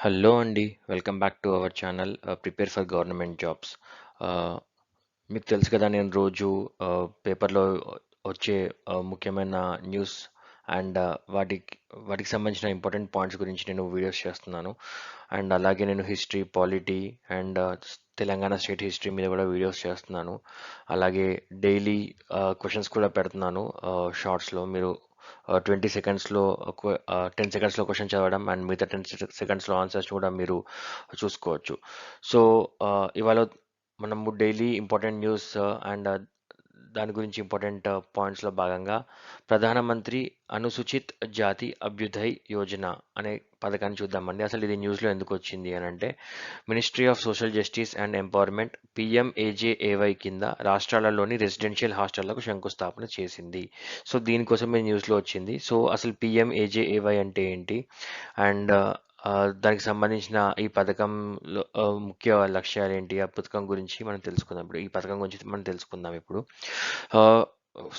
Hello అండి. Welcome back to our channel prepare for government jobs. మీకు తెలుసు కదా నేను రోజు పేపర్‌లో వచ్చే ముఖ్యమైన న్యూస్ అండ్ వాటికి సంబంధించిన ఇంపార్టెంట్ పాయింట్స్ గురించి నేను వీడియోస్ చేస్తున్నాను. అండ్ అలాగే నేను history, polity and Telangana state history మీద కూడా వీడియోస్ చేస్తున్నాను. అలాగే డైలీ క్వెషన్స్ కూడా పెడుతున్నాను షార్ట్స్‌లో. మీరు 20 సెకండ్స్‌లో 10 సెకండ్స్‌లో క్వెషన్ చదవడం అండ్ మిగతా 10 సెకండ్స్‌లో ఆన్సర్స్ కూడా మీరు చూసుకోవచ్చు. సో, ఇవాళ మనము డైలీ ఇంపార్టెంట్ న్యూస్ అండ్ దాని గురించి ఇంపార్టెంట్ పాయింట్స్‌లో భాగంగా ప్రధానమంత్రి అనుసూచిత్ జాతి అభ్యుదయ్ యోజన అనే పథకాన్ని చూద్దామండి. అసలు ఇది న్యూస్‌లో ఎందుకొచ్చింది అనంటే, ministry of social justice and empowerment PMAJAY కింద రాష్ట్రాలలోని రెసిడెన్షియల్ హాస్టళ్లకు శంకుస్థాపన చేసింది. సో, దీనికోసమే న్యూస్‌లో వచ్చింది. సో, అసలు పీఎంఏజేఏవై అంటే ఏంటి? అండ్ దానికి సంబంధించిన ఈ పథకంలో ముఖ్య లక్ష్యాలేంటి? ఆ పథకం గురించి మనం తెలుసుకుందాం ఇప్పుడు. ఈ పథకం గురించి మనం తెలుసుకుందాం ఇప్పుడు. ఆహ్,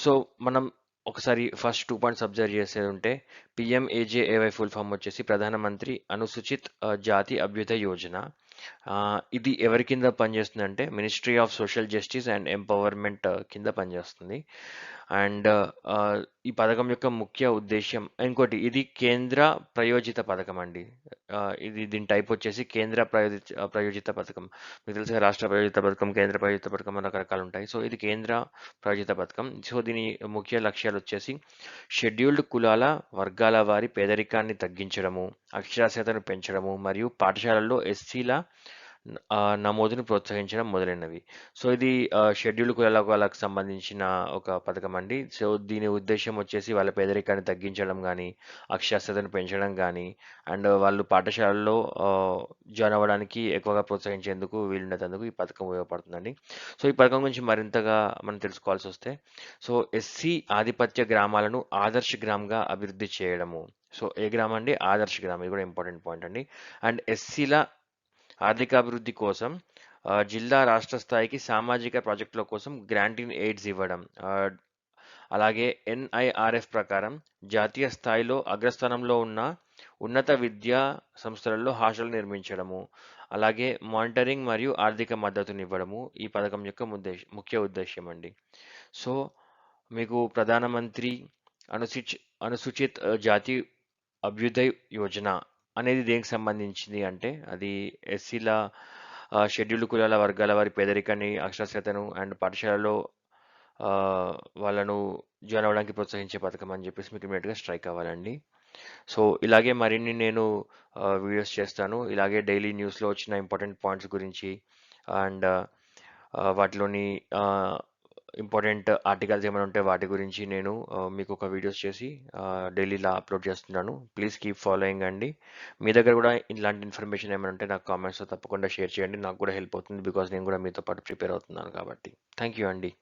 సో, మనం ఒకసారి first 2 points observe చేసేదుంటే పీఎంఏజేఏవై full form వచ్చేసి ప్రధానమంత్రి అనుసూచిత్ జాతి అభ్యుదయ్ యోజన. ఇది ఎవరి కింద పనిచేస్తుందంటే ministry of social justice and empowerment కింద పనిచేస్తుంది. అండ్ ఈ పథకం యొక్క ముఖ్య ఉద్దేశ్యం ఇంకోటి ఇది కేంద్ర ప్రయోజిత పథకం అండి. దీని టైప్ వచ్చేసి కేంద్ర ప్రయోజిత పథకం. మీకు తెలుసుగా రాష్ట్ర ప్రయోజిత పథకం, కేంద్ర ప్రయోజిత పథకం అని రకరకాలు ఉంటాయి. సో, ఇది కేంద్ర ప్రయోజిత పథకం. సో, దీని ముఖ్య లక్ష్యాలు వచ్చేసి షెడ్యూల్డ్ కులాల, వర్గాల వారి పేదరికాన్ని తగ్గించడము, అక్షరాస్యతను పెంచడము మరియు పాఠశాలల్లో ఎస్సీల నమోదును ప్రోత్సహించడం మొదలైనవి. సో, ఇది షెడ్యూల్డ్ కులాల వాళ్ళకి సంబంధించిన ఒక పథకం అండి. సో, దీని ఉద్దేశ్యం వచ్చేసి వాళ్ళ పేదరికాన్ని తగ్గించడం గానీ, అక్షరాస్యతను పెంచడం గానీ, అండ్ వాళ్ళు పాఠశాలల్లో జాయిన్ అవ్వడానికి ఎక్కువగా ప్రోత్సహించేందుకు వీలుండేందుకు ఈ పథకం ఉపయోగపడుతుందండి. సో, ఈ పథకం గురించి మరింతగా మనం తెలుసుకోవాల్సొస్తే, సో, ఎస్సీ ఆధిపత్య గ్రామాలను ఆదర్శ్ గ్రామ్‌గా అభివృద్ధి చేయడము. సో, ఏ గ్రామం అండి? ఆదర్శ్ గ్రామ్. ఇది కూడా ఇంపార్టెంట్ పాయింట్ అండి. అండ్ ఎస్సీల ఆర్థికాభివృద్ధి కోసం జిల్లా, రాష్ట్ర స్థాయికి సామాజిక ప్రాజెక్టుల కోసం గ్రాంట్ ఇన్ ఎయిడ్స్ ఇవ్వడం. అలాగే ఎన్ఐఆర్ఎఫ్ ప్రకారం జాతీయ స్థాయిలో అగ్రస్థానంలో ఉన్న ఉన్నత విద్యా సంస్థలలో హాస్టల్ నిర్మించడము. అలాగే మానిటరింగ్ మరియు ఆర్థిక మద్దతునివ్వడము ఈ పథకం యొక్క ముఖ్య ఉద్దేశ్యం అండి. సో, మీకు ప్రధానమంత్రి అనుసిచ్ అనుసూచిత్ జాతి అభ్యుదయ్ యోజన అనేది దేనికి సంబంధించింది అంటే అది ఎస్సీల షెడ్యూల్డ్ కులాల వర్గాల వారి పేదరికాన్ని, అక్షరాస్యతను అండ్ పాఠశాలలో వాళ్ళను జాయిన్ అవ్వడానికి ప్రోత్సహించే పథకం అని చెప్పేసి మీకు ఇమ్మీడియట్‌గా స్ట్రైక్ అవ్వాలండి. సో, ఇలాగే మరిన్ని నేను వీడియోస్ చేస్తాను. ఇలాగే డైలీ న్యూస్‌లో వచ్చిన ఇంపార్టెంట్ పాయింట్స్ గురించి అండ్ వాటిలోని ఇంపార్టెంట్ ఆర్టికల్స్ ఏమైనా ఉంటే వాటి గురించి నేను మీకు ఒక వీడియోస్ చేసి డైలీ ఇలా అప్లోడ్ చేస్తున్నాను. ప్లీజ్ కీప్ ఫాలోయింగ్ అండి. మీ దగ్గర కూడా ఇలాంటి ఇన్ఫర్మేషన్ ఏమైనా ఉంటే నాకు కామెంట్స్‌లో తప్పకుండా షేర్ చేయండి. నాకు కూడా హెల్ప్ అవుతుంది. బికాజ్ నేను కూడా మీతో పాటు ప్రిపేర్ అవుతున్నాను కాబట్టి. థ్యాంక్ యూ అండి.